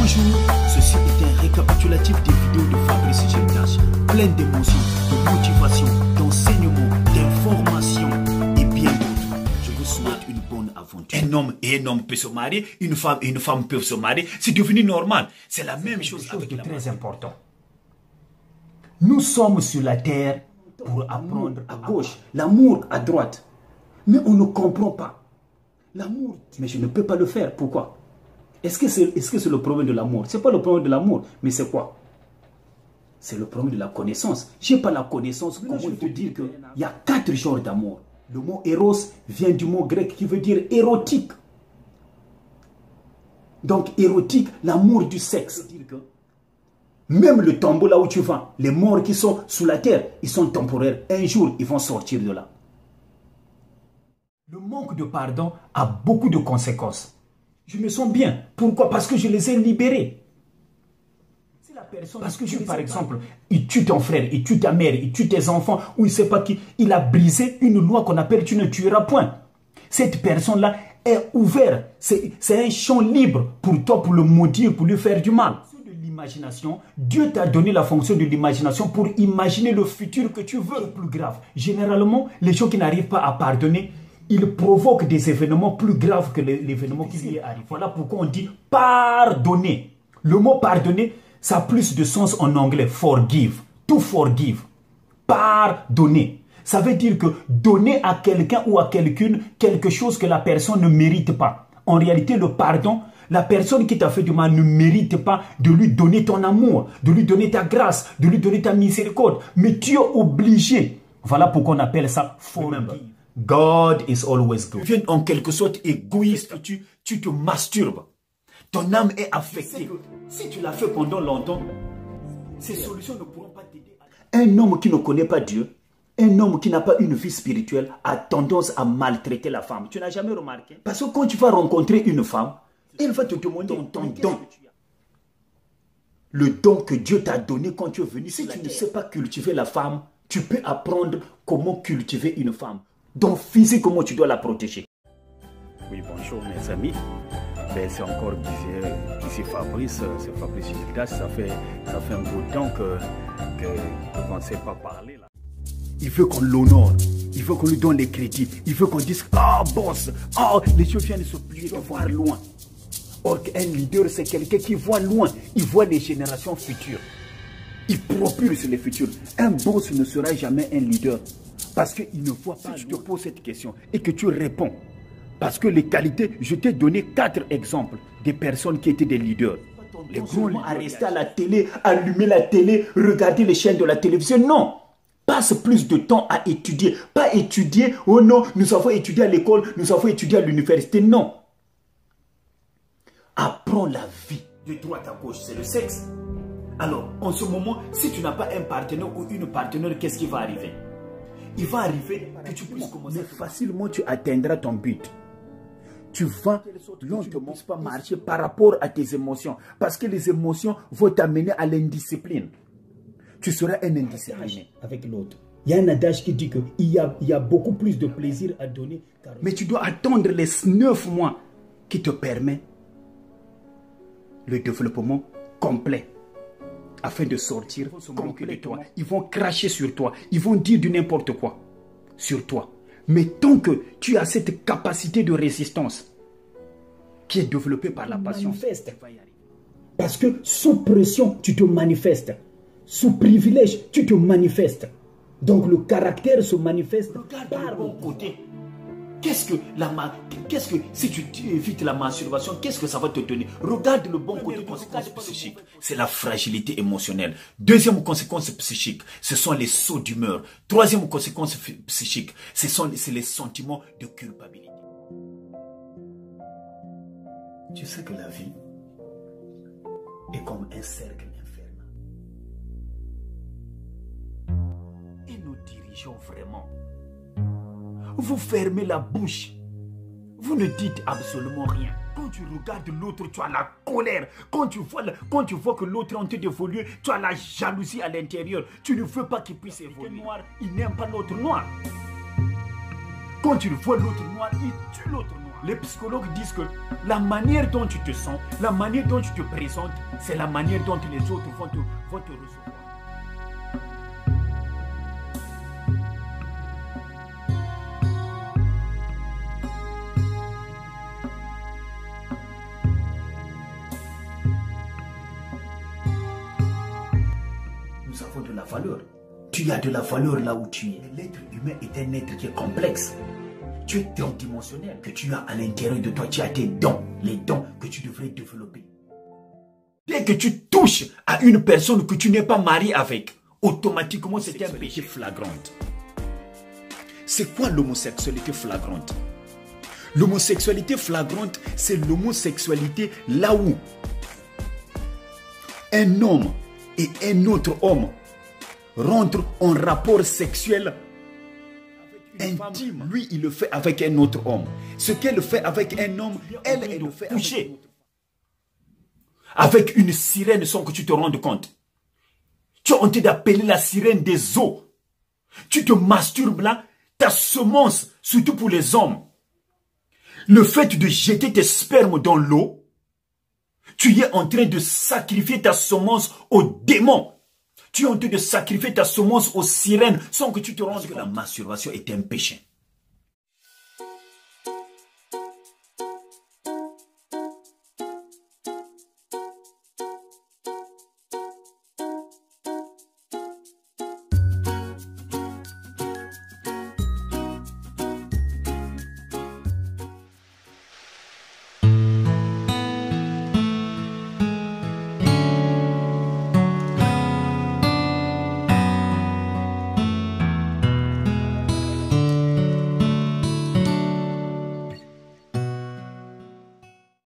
Bonjour, ceci est un récapitulatif des vidéos de Fabrice Geltas, plein d'émotions, de motivation, d'enseignement, d'information et bien d'autres. Je vous souhaite une bonne aventure. Un homme peut se marier, une femme peut se marier, c'est devenu normal. C'est la même chose avec la très important. Nous sommes sur la terre pour apprendre à gauche, l'amour à droite. Mais on ne comprend pas. L'amour, mais je ne peux pas le faire. Pourquoi? Est-ce que c'est le problème de l'amour? Ce n'est pas le problème de l'amour, mais c'est quoi? C'est le problème de la connaissance. Je n'ai pas la connaissance. Comment je peux dire qu'il y a 4 genres d'amour? Le mot éros vient du mot grec qui veut dire érotique. Donc érotique, l'amour du sexe. Même le tombeau là où tu vas, les morts qui sont sous la terre, ils sont temporaires. Un jour, ils vont sortir de là. Le manque de pardon a beaucoup de conséquences. Je me sens bien. Pourquoi? Parce que je les ai libérés. Parce que par exemple, il tue ton frère, il tue ta mère, il tue tes enfants, ou il ne sait pas qui. Il a brisé une loi qu'on appelle « tu ne tueras point ». Cette personne-là est ouverte. C'est un champ libre pour toi, pour le maudire, pour lui faire du mal. L'imagination, Dieu t'a donné la fonction de l'imagination pour imaginer le futur que tu veux. Le plus grave, généralement, les gens qui n'arrivent pas à pardonner, ils provoquent des événements plus graves que l'événement qui lui arrive. Voilà pourquoi on dit pardonner. Le mot pardonner, ça a plus de sens en anglais. Forgive. To forgive. Pardonner. Ça veut dire que donner à quelqu'un ou à quelqu'une quelque chose que la personne ne mérite pas. En réalité, le pardon, la personne qui t'a fait du mal ne mérite pas de lui donner ton amour, de lui donner ta grâce, de lui donner ta miséricorde. Mais tu es obligé. Voilà pourquoi on appelle ça forgive. God is always good. Tu viens en quelque sorte égoïste, tu te masturbes. Ton âme est affectée. Si tu l'as fait pendant longtemps, ces solutions ne pourront pas t'aider. Un homme qui ne connaît pas Dieu, un homme qui n'a pas une vie spirituelle, a tendance à maltraiter la femme. Tu n'as jamais remarqué? Parce que quand tu vas rencontrer une femme, elle va te demander ton don. Le don que Dieu t'a donné quand tu es venu. Si tu ne sais pas cultiver la femme, tu peux apprendre comment cultiver une femme. Donc physiquement, tu dois la protéger. Oui, bonjour mes amis. Ben, c'est encore ici Fabrice, c'est Fabrice Geltas. Ça fait un bout de temps qu'on ne sait pas parler là. Il veut qu'on l'honore, il veut qu'on lui donne les crédits, il veut qu'on dise « Ah, boss, ah, les gens viennent se plier de voir loin ». Or qu'un leader, c'est quelqu'un qui voit loin, il voit les générations futures. Il propulse les futurs. Un boss ne sera jamais un leader. Parce qu'il ne voit pas. Si tu te poses cette question et que tu réponds, parce que les qualités, je t'ai donné 4 exemples des personnes qui étaient des leaders. Les grands à rester à la télé, allumer la télé, regarder les chaînes de la télévision. Non! Passe plus de temps à étudier. Pas étudier, oh non, nous avons étudié à l'école, nous avons étudié à l'université. Non! Apprends la vie. De droite à gauche, c'est le sexe. Alors, en ce moment, si tu n'as pas un partenaire ou une partenaire, qu'est-ce qui va arriver? Il va arriver que tu puisses commencer. Mais facilement, tu atteindras ton but. Tu vas lentement pas marcher par rapport à tes émotions. Parce que les émotions vont t'amener à l'indiscipline. Tu seras un indiscipliné avec l'autre. Il y a un adage qui dit qu'il y a beaucoup plus de plaisir à donner. Mais tu dois attendre les 9 mois qui te permettent le développement complet. Afin de sortir de toi. Ils vont cracher sur toi. Ils vont dire du n'importe quoi sur toi. Mais tant que tu as cette capacité de résistance qui est développée par la passion, parce que sous pression, tu te manifestes. Sous privilège, tu te manifestes. Donc le caractère se manifeste par le bon côté. Qu'est-ce que si tu évites la masturbation, qu'est-ce que ça va te donner? Regarde le bon côté. Conséquence psychique, c'est la fragilité émotionnelle. Deuxième conséquence psychique, ce sont les sauts d'humeur. Troisième conséquence psychique, c'est les sentiments de culpabilité. Tu sais que la vie est comme un cercle infernal. Et nous dirigeons vraiment. Vous fermez la bouche. Vous ne dites absolument rien. Quand tu regardes l'autre, tu as la colère. Quand tu vois que l'autre est en train d'évoluer, tu as la jalousie à l'intérieur. Tu ne veux pas qu'il puisse évoluer. Noir, il n'aime pas l'autre noir. Quand tu vois l'autre noir, il tue l'autre noir. les psychologues disent que la manière dont tu te sens, la manière dont tu te présentes, c'est la manière dont les autres vont te recevoir. Nous avons de la valeur. Tu as de la valeur là où tu es. L'être humain est un être qui est complexe. Tu es tridimensionnel, que tu as à l'intérieur de toi, tu as tes dons, les dons que tu devrais développer. Dès que tu touches à une personne que tu n'es pas marié avec, automatiquement c'est un péché flagrant. C'est quoi l'homosexualité flagrante? L'homosexualité flagrante, c'est l'homosexualité là où un homme et un autre homme rentrent en rapport sexuel intime. Lui, il le fait avec un autre homme. Ce qu'elle fait avec un homme, elle le fait avec une sirène sans que tu te rendes compte. Tu as honte d'appeler la sirène des eaux. Tu te masturbes là, ta semence, surtout pour les hommes. Le fait de jeter tes spermes dans l'eau, tu es en train de sacrifier ta semence aux démons. Tu es en train de sacrifier ta semence aux sirènes sans que tu te rendes compte que la masturbation est un péché.